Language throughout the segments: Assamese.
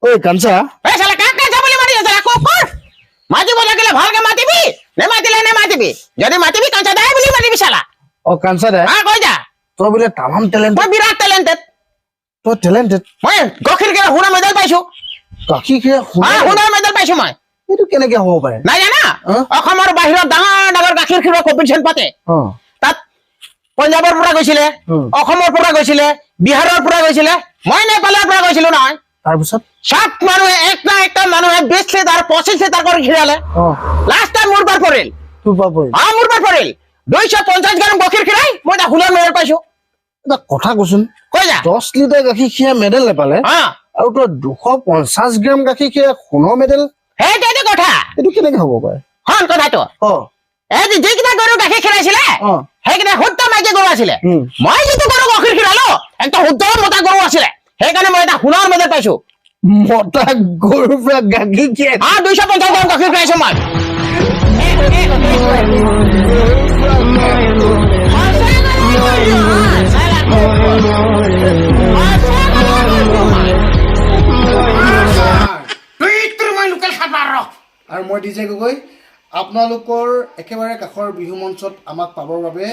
ঐ কাঞ্চা এই শালা কাক কাঞ্চা বুলি মাতি আছে আকৌ কৰ মাতিব লাগিলে ভালকে মাতিবি নেমাতিবি যদি মাতিবি কাঞ্চা দাই বুলি মাতিবি শালা অ কাঞ্চা দে কৈ যা তই বোলে তামাম টেলেণ্ট মই বিৰাট টেলেণ্টেড তই টেলেণ্টেড মই গাখীৰ কেৰা সোণৰ মেডেল পাইছো গাখীৰ খীৰা সোণৰ মেডেল পাইছো মই এইটো কেনেকে হ'ব পাৰে নাই জানা অসমৰ বাহিৰত ডাঙৰ ডাঙৰ গাখীৰ খিৰোৱা কম্পিটিশ্যন পাতে তাত পঞ্জাবৰ পৰা গৈছিলে অসমৰ পৰা গৈছিলে বিহাৰৰ পৰা গৈছিলে মই নেপালৰ পৰা গৈছিলো নহয় তাৰপিছত সব মানুহে একটা মানুহে 20 লিটাৰ 25 লিটাৰ কৰি খিৰালে লাষ্ট টাইম মোৰ বাৰ পৰিল তোৰ পাপৰি মোৰ বাৰ পৰিল 250 গ্ৰাম গাখীৰ খিৰাই মই এটা সোণৰ মেডেল পাইছো এটা কথা কচোন কৈ যা 10 লিটাৰ গাখীৰ খীৰা মেডেল নাপালে আৰু তই 250 গ্ৰাম গাখীৰ খীৰা সোণৰ মেডেল সেইটোৱেটো কথা এইটো কেনেকে হ'ব পাৰে হন কথাটো এই যিকেইটা গৰু গাখীৰ খিৰাইছিলে সেইকেইটা শুদ্ধ মাইকী গৰু আছিলে মই যিটো গৰু গাখীৰ খিৰালো একটা শুদ্ধ মতা গৰু আছিলে সেইকাৰণে মই এটা সোণৰ মেডেল পাইছো মতা গৰুৰ পৰা গাখীৰ খীৰাই 250 গ্ৰাম গাখীৰ খিৰাইছো মই আৰু মই ডিজে গগৈ আপোনালোকৰ একেবাৰে কাষৰ বিহু মঞ্চত আমাক পাবৰ বাবে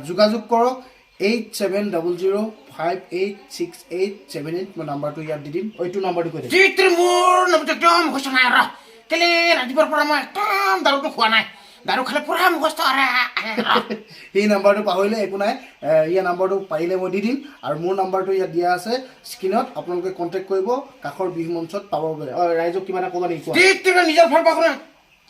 যোগাযোগ কৰক 8700586878 মই নাম্বাৰটো ইয়াত দি দিম এইটো নাম্বাৰটো কৈ দিম মোৰ নামটো একদম মুখস্থ নাই ৰ কেলে ৰাতিপুৱাৰ পৰা মই একদম দাৰুটো খোৱা নাই দাৰু খালে পুৰা মুখস্থ এই নাম্বাৰটো পাহৰিলে একো নাই ইয়াৰ নাম্বাৰটো পাৰিলে মই দি দিম আৰু মোৰ নাম্বাৰটো ইয়াত দিয়া আছে স্ক্ৰীনত আপোনালোকে কণ্টেক্ট কৰিব কাষৰ বিহু মঞ্চত পাবৰ বাবে ৰাইজক কিবা এটা ক'ব নেকি নিজৰ ভাল পাখনে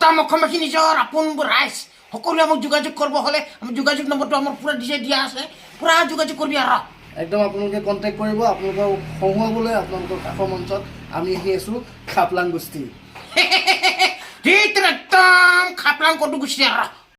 তাম অসমবাসী নিজৰ আপোনবোৰ ৰাইজ সকলোৱে আমাক যোগাযোগ কৰিব হ'লে আমি যোগাযোগ নম্বৰটো আমাৰ পুৰা ডিজাই দিয়া আছে পুৰা যোগাযোগ কৰিবি আৰু একদম আপোনালোকে কণ্টেক্ট কৰিব আপোনালোকক হহুৱাবলৈ আপোনালোকৰ কাষৰ মঞ্চত আমি আহি আছোঁ খাপলাং গোষ্ঠী একদম খাপলাং ক'তো গুচি আৰু